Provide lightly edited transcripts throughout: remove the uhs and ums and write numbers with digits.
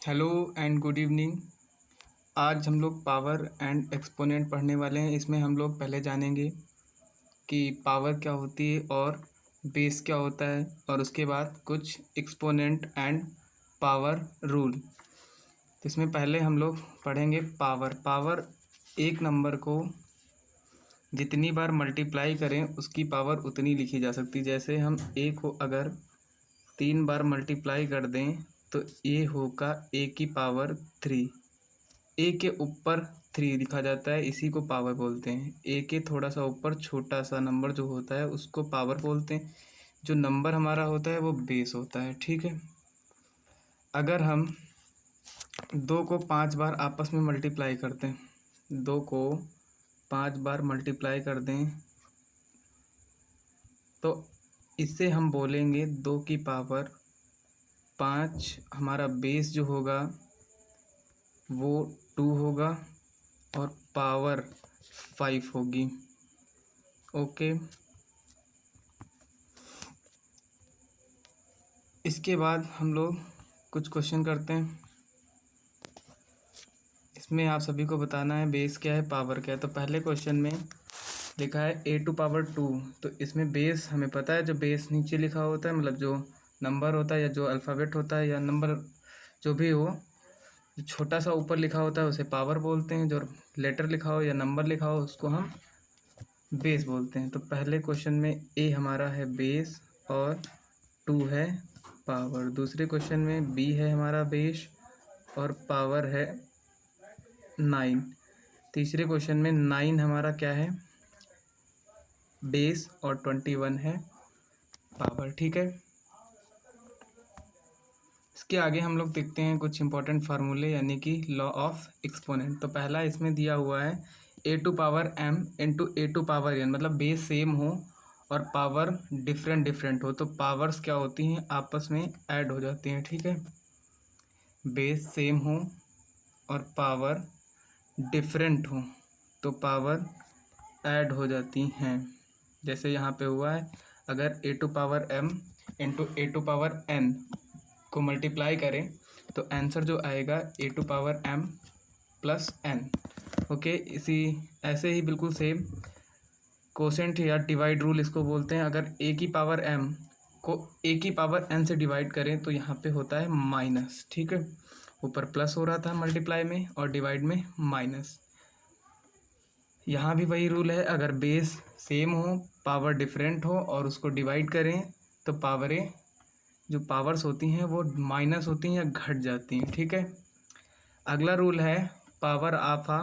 Hello and good evening. आज हम लोग पावर एंड एक्सपोनेंट पढ़ने वाले हैं। इसमें हम लोग पहले जानेंगे कि पावर क्या होती है और बेस क्या होता है, और उसके बाद कुछ एक्सपोनेंट एंड पावर रूल। तो इसमें पहले हम लोग पढ़ेंगे पावर। पावर एक नंबर को जितनी बार मल्टीप्लाई करें उसकी पावर उतनी लिखी जा सकती है। जैसे हम ए को अगर 3 बार मल्टीप्लाई कर दें तो ये होगा ए की पावर 3। ए के ऊपर 3 लिखा जाता है, इसी को पावर बोलते हैं। ए के थोड़ा सा ऊपर छोटा सा नंबर जो होता है उसको पावर बोलते हैं। जो नंबर हमारा होता है वो बेस होता है, ठीक है। अगर हम 2 को 5 बार आपस में मल्टीप्लाई करते हैं, 2 को 5 बार मल्टीप्लाई कर दें तो इससे हम बोलेंगे 2 की पावर 5। हमारा बेस जो होगा वो 2 होगा और पावर 5 होगी। ओके, इसके बाद हम लोग कुछ क्वेश्चन करते हैं। इसमें आप सभी को बताना है बेस क्या है, पावर क्या है। तो पहले क्वेश्चन में लिखा है ए टू पावर 2। तो इसमें बेस हमें पता है, जो बेस नीचे लिखा होता है मतलब जो नंबर होता है या जो अल्फ़ाबेट होता है या नंबर जो भी हो, जो छोटा सा ऊपर लिखा होता है उसे पावर बोलते हैं। जो लेटर लिखा हो या नंबर लिखा हो उसको हम बेस बोलते हैं। तो पहले क्वेश्चन में ए हमारा है बेस और 2 है पावर। दूसरे क्वेश्चन में बी है हमारा बेस और पावर है 9। तीसरे क्वेश्चन में 9 हमारा क्या है, बेस, और 21 है पावर, ठीक है। इसके आगे हम लोग देखते हैं कुछ इंपॉर्टेंट फार्मूले यानी कि लॉ ऑफ एक्सपोनेंट। तो पहला इसमें दिया हुआ है A to power M into A to power N, मतलब बेस सेम हो और पावर डिफरेंट डिफरेंट हो तो पावर्स क्या होती हैं, आपस में ऐड हो जाती हैं, ठीक है। बेस सेम हो और पावर डिफरेंट हो तो पावर ऐड हो जाती हैं। जैसे यहाँ पे हुआ है, अगर A to power M into A to power N को मल्टीप्लाई करें तो आंसर जो आएगा A to power M plus N. Okay, इसी ऐसे ही बिल्कुल सेम कोसेंट या डिवाइड रूल इसको बोलते हैं। अगर ए की पावर एम को ए की पावर एन से डिवाइड करें तो यहाँ पे होता है माइनस, ठीक है। ऊपर प्लस हो रहा था मल्टीप्लाई में और डिवाइड में माइनस। यहाँ भी वही रूल है, अगर बेस सेम हो पावर डिफरेंट हो और उसको डिवाइड करें तो पावरें जो पावर्स होती हैं वो माइनस होती हैं या घट जाती हैं, ठीक है। अगला रूल है power of a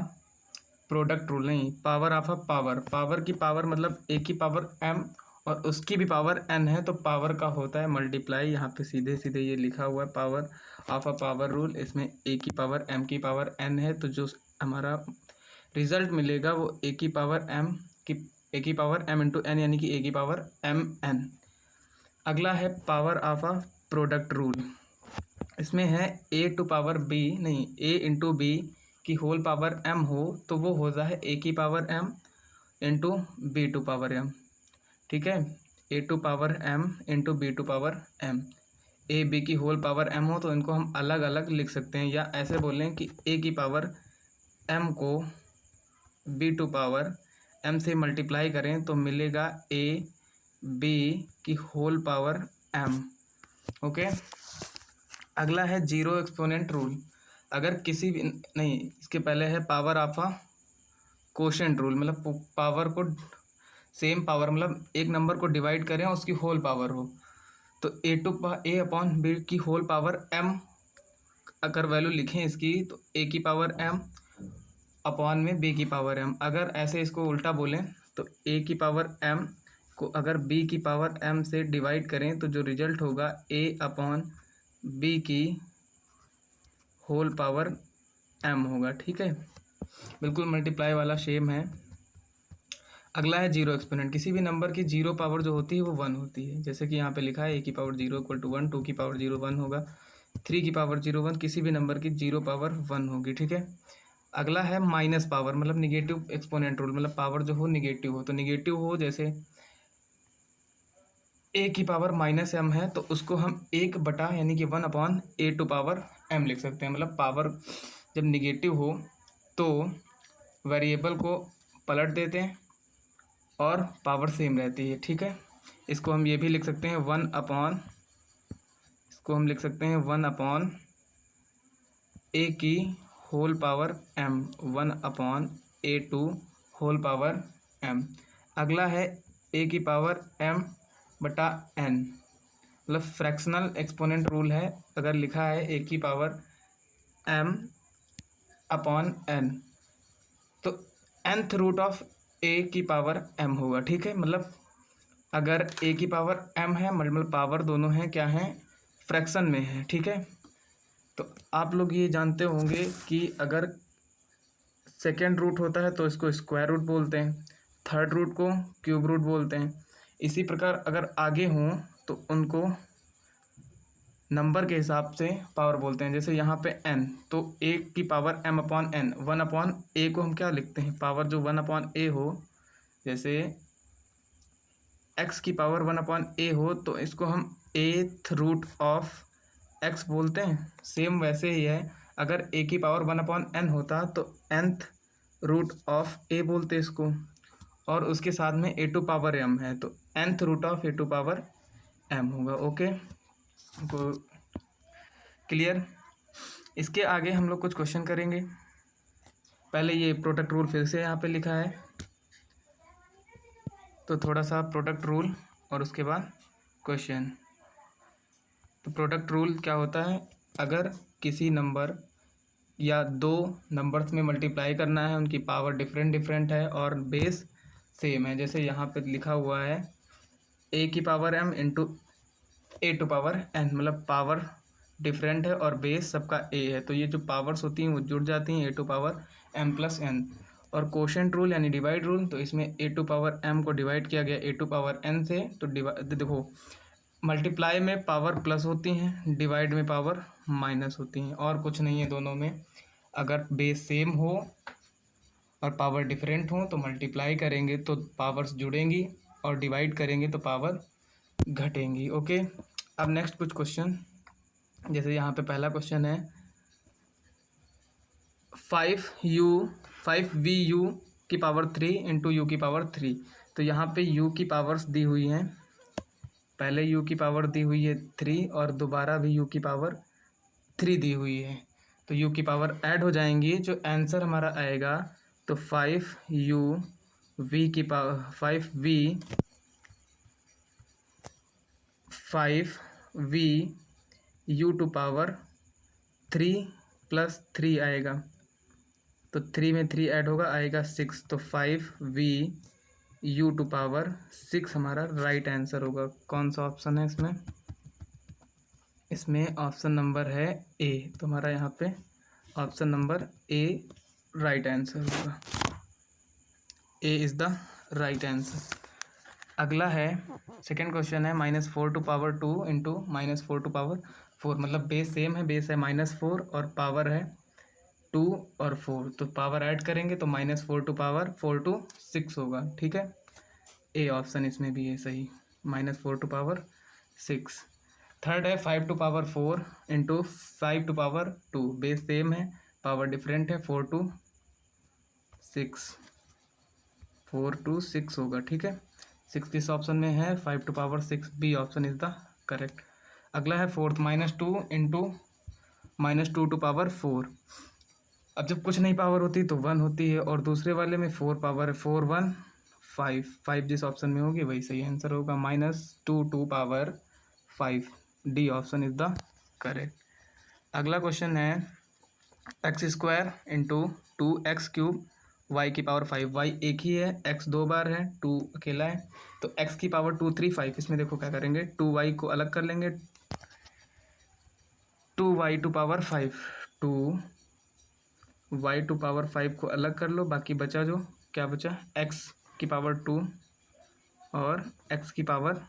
product rule, नहीं power of a power. Power की पावर मतलब ए की पावर एम और उसकी भी पावर एन है तो पावर का होता है मल्टीप्लाई। यहाँ पे सीधे सीधे ये लिखा हुआ है power of a power rule. इसमें ए की पावर एम की पावर एन है तो जो हमारा रिजल्ट मिलेगा वो ए की पावर एम इंटू एन यानी कि ए की पावर एम एन। अगला है power of a product rule. इसमें है ए टू पावर बी, नहीं ए इंटू बी की होल पावर एम हो तो वो होता है ए की power M into B to power M, ठीक है। A to power M into B to power M. A B की होल पावर एम हो तो इनको हम अलग अलग लिख सकते हैं, या ऐसे बोलें कि ए की पावर एम को बी टू पावर एम से मल्टीप्लाई करें तो मिलेगा ए बी की होल पावर एम। ओके, अगला है जीरो एक्सपोनेंट रूल। अगर किसी भी, नहीं इसके पहले है power of a quotient rule, मतलब पावर को सेम पावर मतलब एक नंबर को डिवाइड करें और उसकी होल पावर हो तो ए अपॉन बी की होल पावर एम अगर वैल्यू लिखें इसकी तो ए की पावर एम अपॉन में बी की पावर एम। अगर ऐसे इसको उल्टा बोलें तो ए की पावर एम को अगर बी की पावर एम से डिवाइड करें तो जो रिजल्ट होगा ए अपॉन बी की होल पावर एम होगा, ठीक है। बिल्कुल मल्टीप्लाई वाला सेम है। अगला है जीरो एक्सपोनेंट। किसी भी नंबर की जीरो पावर जो होती है वो 1 होती है। जैसे कि यहाँ पे लिखा है ए की पावर 0 इक्वल टू 1, 2 की पावर 0 1 होगा, 3 की पावर 0 1, किसी भी नंबर की जीरो पावर 1 होगी, ठीक है। अगला है माइनस पावर, मतलब निगेटिव एक्सपोनेंट रूल, मतलब पावर जो हो निगेटिव हो। तो निगेटिव हो जैसे ए की पावर माइनस एम है तो उसको हम 1 बटा यानी कि 1/a⁴ लिख सकते हैं। मतलब पावर जब निगेटिव हो तो वेरिएबल को पलट देते हैं और पावर सेम रहती है, ठीक है। इसको हम ये भी लिख सकते हैं 1/a⁴m 1/a²m। अगला है a⁴m/n, मतलब फ्रैक्शनल एक्सपोनेंट रूल है। अगर लिखा है a⁴m/n तो nth रूट ऑफ a⁴m होगा, ठीक है। मतलब अगर a⁴m है, मतलब पावर दोनों हैं क्या हैं, फ्रैक्शन में है, ठीक है। तो आप लोग ये जानते होंगे कि अगर सेकेंड रूट होता है तो इसको स्क्वायर रूट बोलते हैं, थर्ड रूट को क्यूब रूट बोलते हैं। इसी प्रकार अगर आगे हों तो उनको नंबर के हिसाब से पावर बोलते हैं। जैसे यहाँ पे n, तो a⁴m/n 1/a को हम क्या लिखते हैं, पावर जो 1/a हो, जैसे x की पावर 1/a हो तो इसको हम 8th रूट ऑफ x बोलते हैं। सेम वैसे ही है, अगर a की पावर 1/n होता तो nth रूट ऑफ a बोलते इसको, और उसके साथ में a⁴m है तो nth रूट ऑफ a⁴m होगा। ओके, तो क्लियर। इसके आगे हम लोग कुछ क्वेश्चन करेंगे। पहले ये प्रोडक्ट रूल फिर से यहाँ पे लिखा है, तो थोड़ा सा प्रोडक्ट रूल और उसके बाद क्वेश्चन। तो प्रोडक्ट रूल क्या होता है, अगर किसी नंबर या दो नंबर्स में मल्टीप्लाई करना है, उनकी पावर डिफरेंट है और बेस सेम है। जैसे यहाँ पे लिखा हुआ है a⁴m इंटू a⁴n, मतलब पावर डिफरेंट है और बेस सबका a है, तो ये जो पावर्स होती हैं वो जुड़ जाती हैं a⁴m+n। और कोशेंट रूल यानी डिवाइड रूल, तो इसमें a⁴m को डिवाइड किया गया a⁴n से, तो देखो मल्टीप्लाई में पावर प्लस होती हैं, डिवाइड में पावर माइनस होती हैं, और कुछ नहीं है दोनों में। अगर बेस सेम हो और पावर डिफरेंट हो तो मल्टीप्लाई करेंगे तो पावर्स जुड़ेंगी और डिवाइड करेंगे तो पावर घटेंगी। ओके, अब नेक्स्ट कुछ क्वेश्चन। जैसे यहाँ पे पहला क्वेश्चन है 5v की पावर 3 इंटू u की पावर 3। तो यहाँ पे u की पावर्स दी हुई हैं, पहले u की पावर दी हुई है 3 और दोबारा भी u की पावर 3 दी हुई है, तो u की पावर ऐड हो जाएंगी, जो आंसर हमारा आएगा तो 5v की पावर 5v u² पावर 3 + 3 आएगा, तो 3 में 3 ऐड होगा, आएगा 6, तो 5v u² पावर 6 हमारा राइट आंसर होगा। कौन सा ऑप्शन है इसमें, इसमें ऑप्शन नंबर है ए, तो हमारा यहाँ पे option number A right answer होगा। A is the right answer. अगला है सेकेंड क्वेश्चन है -4² इंटू -4², मतलब बेस सेम है, बेस है -4 और पावर है 2 और 4, तो पावर ऐड करेंगे तो -4² 6 होगा, ठीक है। ए ऑप्शन इसमें भी है सही, -4/6। थर्ड है 5² इंटू 5², बेस सेम है, पावर डिफरेंट है, 4 to 6 होगा, ठीक है। 6 किस ऑप्शन में है, 5²6, B option is the correct. अगला है फोर्थ -2 इंटू -2²4। अब जब कुछ नहीं पावर होती तो 1 होती है, और दूसरे वाले में 4 पावर है, 4 1 5 जिस ऑप्शन में होगी वही सही आंसर होगा, -2² 5, D option is the correct. अगला क्वेश्चन है x² इंटू 2x³ y की पावर 5। y एक ही है, x 2 बार है, 2 अकेला है, तो x की पावर 2 3 5। इसमें देखो क्या करेंगे, 2y को अलग कर लेंगे, 2y² 5 को अलग कर लो, बाकी बचा जो क्या बचा, x की पावर 2 और x की पावर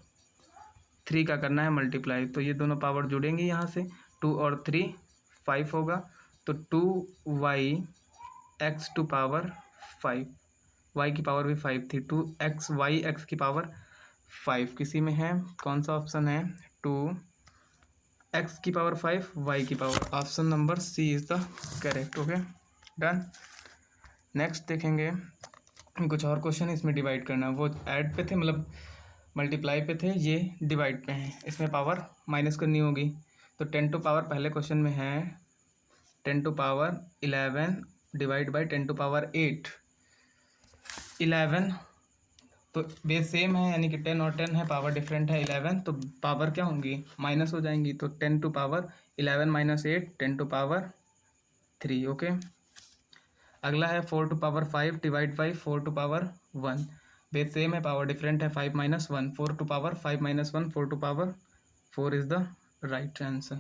3 का करना है मल्टीप्लाई, तो ये दोनों पावर जुड़ेंगी यहाँ से, 2 और 3 5 होगा, तो 2y x² 5, y की पावर भी 5 थी, 2xy x की पावर 5 किसी में है, कौन सा ऑप्शन है? 2 x की पावर 5 y की power, option number C is the correct. Okay done. Next देखेंगे कुछ और क्वेश्चन, इसमें डिवाइड करना, वो ऐड पे थे मतलब मल्टीप्लाई पे थे, ये डिवाइड पे हैं, इसमें पावर माइनस करनी होगी। तो 10 टू पावर पहले क्वेश्चन में है 10 to power 11 divide by 10 to power 8। 11 तो बेस सेम है, यानी कि 10 और 10 है, पावर डिफरेंट है 11, तो पावर क्या होंगी? माइनस हो जाएंगी। तो 10 to power 11 minus 8 10 to power 3। Okay, अगला है 4 to power 5 divide by 4 to power 1। Base same है, पावर डिफरेंट है, 5 minus 1 4 to power 5 minus 1 4 to power 4 the the right आंसर।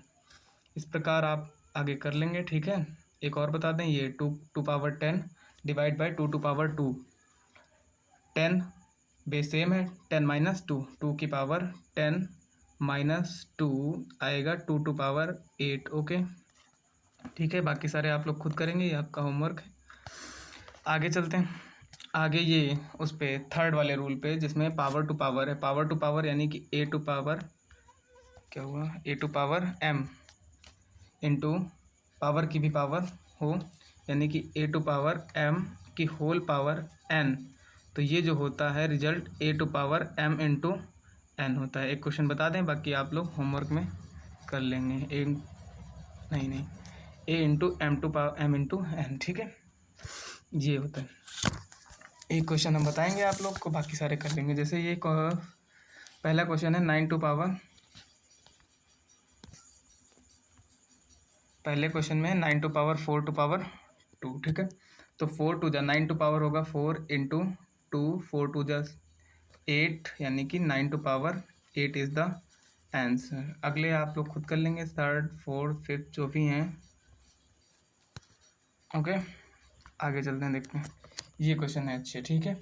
इस प्रकार आप आगे कर लेंगे। ठीक है, एक और बता दें, ये 2 to power 10 divide by 2 to power 2। 10 base same है, 10 माइनस 2 2 की पावर 10 माइनस 2 आएगा 2 टू पावर 8। ओके ठीक है, बाकी सारे आप लोग खुद करेंगे, ये आपका होमवर्क है। आगे चलते हैं, आगे ये उस पे थर्ड वाले रूल पे जिसमें पावर टू पावर है। पावर टू पावर यानी कि ए टू पावर क्या हुआ, A to power M into power की भी पावर हो, यानी कि ए टू पावर एम की होल पावर एन। तो ये जो होता है result A to power M into N होता है। एक क्वेश्चन बता दें, बाकी आप लोग होमवर्क में कर लेंगे। ए नहीं A into M to power M into N. ठीक है, ये होता है। एक क्वेश्चन हम बताएंगे आप लोग को, बाकी सारे कर लेंगे। जैसे ये पहला क्वेश्चन है 9 टू पावर, पहले क्वेश्चन में 9 टू पावर 4 टू पावर 2। ठीक है, तो 4 टू जा 9 टू पावर होगा 4 इंटू 2, 4 टू जा 8, यानी कि 9 to power 8 is the answer. अगले आप लोग खुद कर लेंगे, थर्ड फोर्थ फिफ्थ जो भी हैं। ओके, आगे चलते हैं, देखते हैं। ये क्वेश्चन है अच्छे। ठीक है,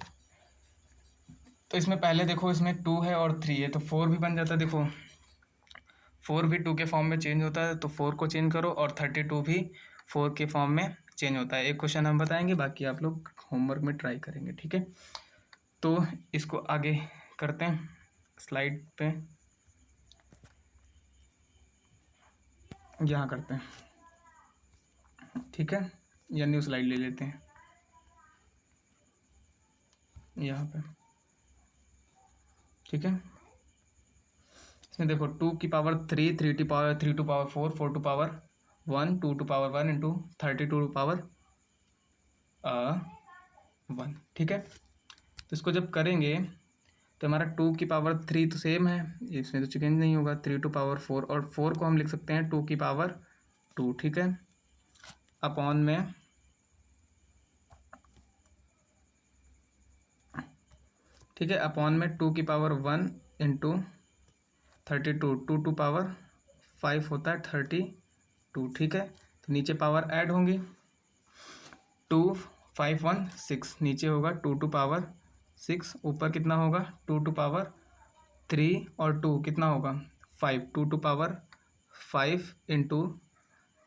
तो इसमें पहले देखो, इसमें 2 है और 3 है, तो 4 भी बन जाता है। देखो 4 भी 2 के फॉर्म में चेंज होता है, तो 4 को चेंज करो, और 32 भी 4 के फॉर्म में चेंज होता है। एक क्वेश्चन हम बताएंगे, बाकी आप लोग होमवर्क में ट्राई करेंगे। ठीक है, तो इसको आगे करते हैं स्लाइड पे, यहाँ करते हैं। ठीक है, या न्यू स्लाइड ले लेते हैं यहाँ पे। ठीक है, इसमें देखो 2 की power 3 3 to power 3 to power 4 4 to power 1 2 to power 1 into 32 to power 1। ठीक है, तो इसको जब करेंगे तो हमारा 2 की पावर 3 तो सेम है, इसमें तो चेंज नहीं होगा। 3 टू पावर 4, और 4 को हम लिख सकते हैं 2 की पावर 2। ठीक है, अपॉन में ठीक है, अपॉन में 2 की पावर 1 इंटू 32 2 टू पावर 5 होता है 32। ठीक है, तो नीचे पावर ऐड होंगी, 2 5 1 6, नीचे होगा 2 टू पावर 6, ऊपर कितना होगा 2 टू पावर 3, और 2 कितना होगा 5, 2 to power 5 into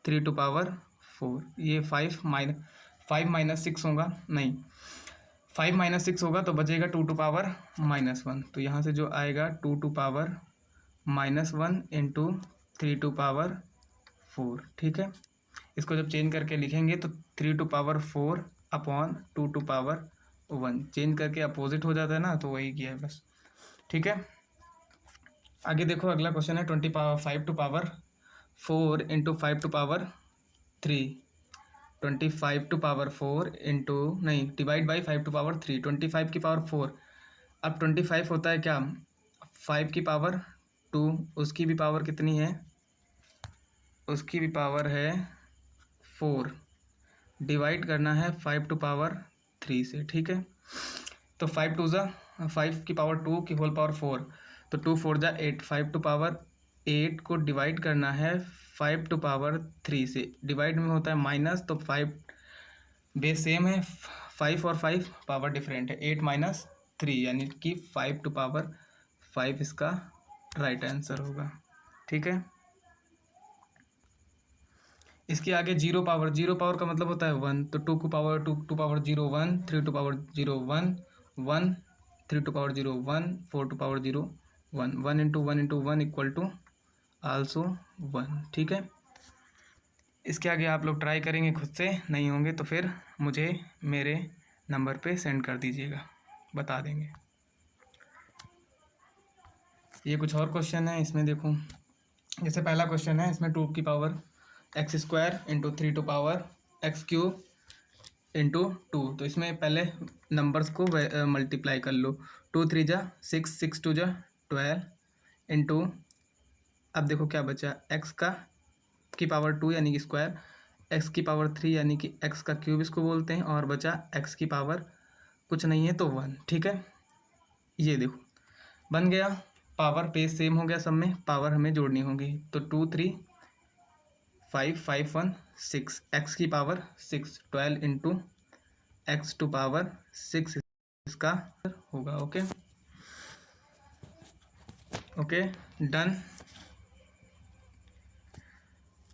3 to power 4। ये 5 माइनस 6 होगा, नहीं 5 माइनस 6 होगा तो बचेगा 2 टू पावर -1। तो यहाँ से जो आएगा 2 to power -1 into 3 to power 4। ठीक है, इसको जब चेंज करके लिखेंगे तो 3 to power 4 upon 2 to power 1, change करके अपोजिट हो जाता है ना, तो वही किया है बस। ठीक है, आगे देखो, अगला क्वेश्चन है 5 to power 4 into 5 to power 3। 25 to power 4 into नहीं डिवाइड बाई 5 टू पावर 3, 25 की पावर 4। अब 25 होता है क्या, 5 की पावर 2, उसकी भी पावर कितनी है, उसकी भी पावर है 4, डिवाइड करना है 5 टू पावर 3 से। ठीक है, तो 5 टू ज़ा 5 की पावर 2 की होल पावर 4, तो 2 4 ज़ा 8, 5 टू पावर 8 को डिवाइड करना है 5 टू पावर 3 से। डिवाइड में होता है माइनस, तो 5 बेस सेम है, 5 और 5 पावर डिफरेंट है, 8 माइनस 3, यानी कि 5 टू पावर 5 इसका राइट आंसर होगा। ठीक है, इसके आगे 0 पावर का मतलब होता है 1, तो 2 को power 2 to power 0 1, 3 to power 0 1 1 3 to power 0 1, 4 to power 0 1, 1 into 1 into 1 equal to also 1। ठीक है, इसके आगे आप लोग ट्राई करेंगे खुद से, नहीं होंगे तो फिर मुझे मेरे नंबर पे सेंड कर दीजिएगा, बता देंगे। ये कुछ और क्वेश्चन है, इसमें देखो, जैसे पहला क्वेश्चन है, इसमें 2 की power x square into 3 to power x cube into 2, तो इसमें पहले नंबर्स को मल्टीप्लाई कर लो। 2 3 जा 6, 6 2 जा 12 इंटू, अब देखो क्या बचा, एक्स का की पावर 2 यानी कि स्क्वायर, एक्स की पावर 3 यानी कि एक्स का क्यूब इसको बोलते हैं, और बचा एक्स की पावर कुछ नहीं है तो 1। ठीक है, ये देखो बन गया, पावर पेज सेम हो गया, सब में पावर हमें जोड़नी होगी, तो 2 3 5 5 1 6, एक्स की power 6, 12 into x to power 6 इसका होगा। Okay okay, done.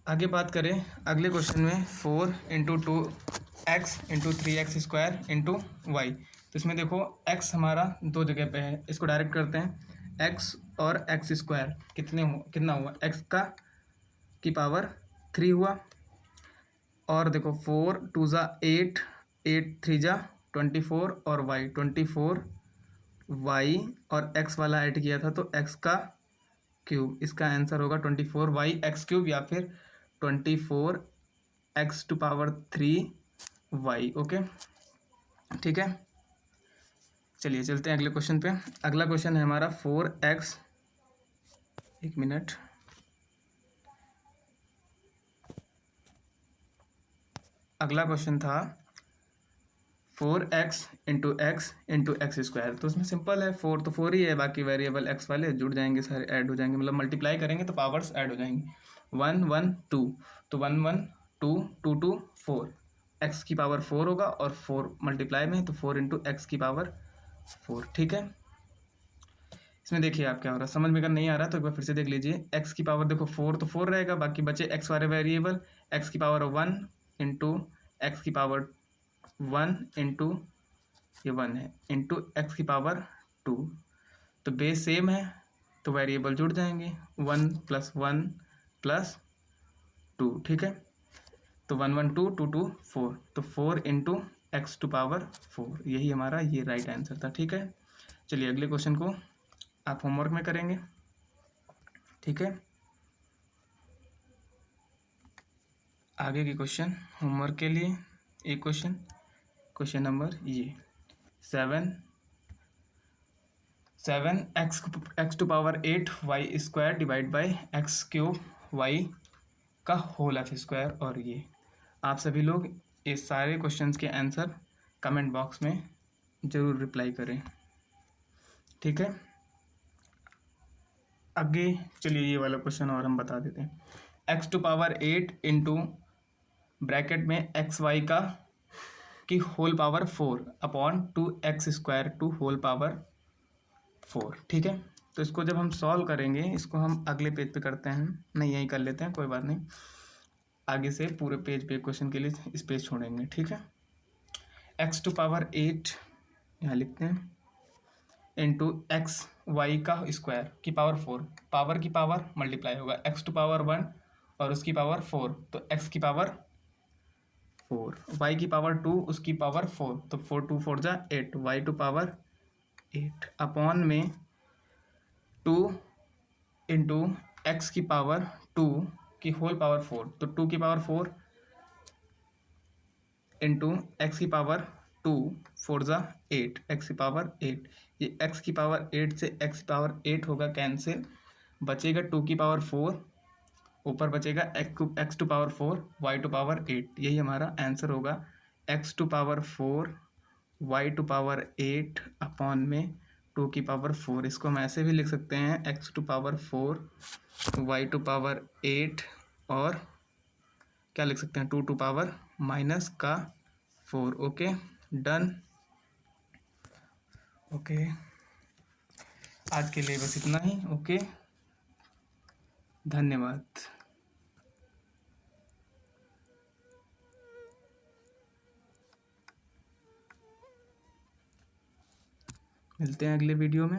आगे बात करें अगले क्वेश्चन में, 4 into 2x into 3x square into y, तो इसमें देखो x हमारा दो जगह पे है, इसको डायरेक्ट करते हैं, x और x स्क्वायर कितना हुआ, x का की पावर 3 हुआ, और देखो 4 2 ज़ा 8, 8 3 ज़ा 24, और y 24 y, और x वाला ऐड किया था तो x का क्यूब, इसका आंसर होगा 24y एक्स क्यूब, या फिर 24x to power 3y। Okay ठीक है, चलिए चलते हैं अगले क्वेश्चन पे। अगला क्वेश्चन है हमारा 4x, एक मिनट, अगला क्वेश्चन था 4x into x into x square, तो उसमें सिंपल है, 4 तो 4 ही है, बाकी वेरिएबल x वाले जुड़ जाएंगे, सारे ऐड हो जाएंगे, मतलब मल्टीप्लाई करेंगे तो पावर्स ऐड हो जाएंगी। 1 1 2, तो 1 1 2 2 2 4, x की पावर 4 होगा, और 4 मल्टीप्लाई में तो 4 इंटू एक्स की पावर 4। ठीक है, इसमें देखिए आप क्या हो रहा है, समझ में अगर नहीं आ रहा तो एक बार फिर से देख लीजिए। x की पावर देखो 4 तो 4 रहेगा, बाकी बचे x वाले वेरिएबल, x की पावर 1 इंटू एक्स की पावर 1 इंटू ये 1 है इंटू एक्स की पावर 2, तो बेस सेम है तो वेरिएबल जुड़ जाएंगे, 1 प्लस 1 प्लस 2। ठीक है, तो 1 1 2 2 2 4, तो 4 इंटू एक्स टू पावर 4, यही हमारा ये राइट आंसर था। ठीक है, चलिए अगले क्वेश्चन को आप होमवर्क में करेंगे। ठीक है, आगे के क्वेश्चन होमवर्क के लिए एक क्वेश्चन नंबर ये 7 x to power 8 y square divide by x cube y का होल एफ स्क्वायर, और ये आप सभी लोग इस सारे क्वेश्चंस के आंसर कमेंट बॉक्स में ज़रूर रिप्लाई करें। ठीक है, आगे चलिए ये वाला क्वेश्चन और हम बता देते हैं, x to power 8 into bracket में एक्स वाई का की whole power 4 upon 2x square to whole power 4। ठीक है, तो इसको जब हम सॉल्व करेंगे, इसको हम अगले पेज पे करते हैं, नहीं यहीं कर लेते हैं, कोई बात नहीं, आगे से पूरे पेज पे क्वेश्चन के लिए इस पेज छोड़ेंगे। ठीक है, एक्स टू पावर 8 यहाँ लिखते हैं इंटू एक्स वाई का स्क्वायर की पावर 4, पावर की पावर मल्टीप्लाई होगा, एक्स टू पावर 1 और उसकी पावर 4, तो एक्स की पावर 4, वाई की पावर 2 उसकी पावर 4, तो 4 2 4 जा 8, वाई टू पावर 8 अपॉन में 2 इंटू एक्स की पावर 2 की होल पावर 4, तो 2 की पावर 4 इंटू एक्स की पावर 2 4 जा 8, एक्स की पावर 8, ये एक्स की पावर 8 से एक्स की पावर 8 होगा कैंसिल, बचेगा 2 की पावर 4, ऊपर बचेगा x to power 4 y to power 8, यही हमारा आंसर होगा, x to power 4 y to power 8 upon में 2 की पावर 4, इसको हम ऐसे भी लिख सकते हैं, x to power 4 y to power 8, और क्या लिख सकते हैं, 2 टू पावर माइनस का 4। Okay done. ओके, आज के लिए बस इतना ही। ओके, धन्यवाद। मिलते हैं अगले वीडियो में।